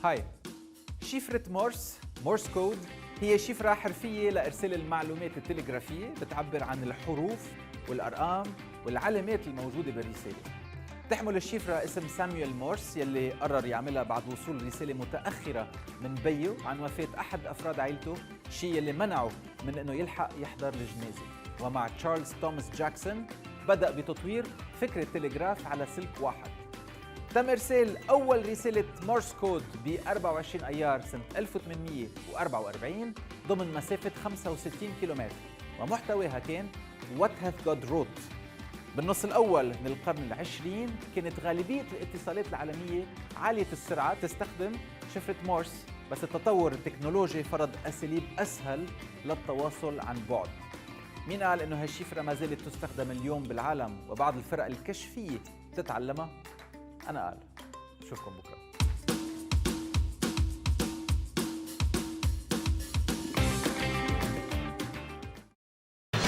هاي شفرة مورس كود هي شفرة حرفية لإرسال المعلومات التلغرافية بتعبر عن الحروف والأرقام والعلامات الموجودة بالرسالة. تحمل الشفرة اسم سامويل مورس يلي قرر يعملها بعد وصول رسالة متأخرة من بيو عن وفاة أحد أفراد عائلته، شيء يلي منعه من إنه يلحق يحضر الجنازة. ومع تشارلز توماس جاكسون بدأ بتطوير فكرة التلغراف على سلك واحد. تم إرسال أول رسالة مورس كود ب 24 أيار سنة 1844 ضمن مسافة 65 كيلومتر، ومحتواها كان What hath God wrote. بالنص الأول من القرن العشرين كانت غالبية الاتصالات العالمية عالية السرعة تستخدم شفرة مورس، بس التطور التكنولوجي فرض أساليب أسهل للتواصل عن بعد. مين قال إنه هالشفرة ما زالت تستخدم اليوم بالعالم وبعض الفرق الكشفية تتعلمها؟ أنا قال. أشوفكم بكرة.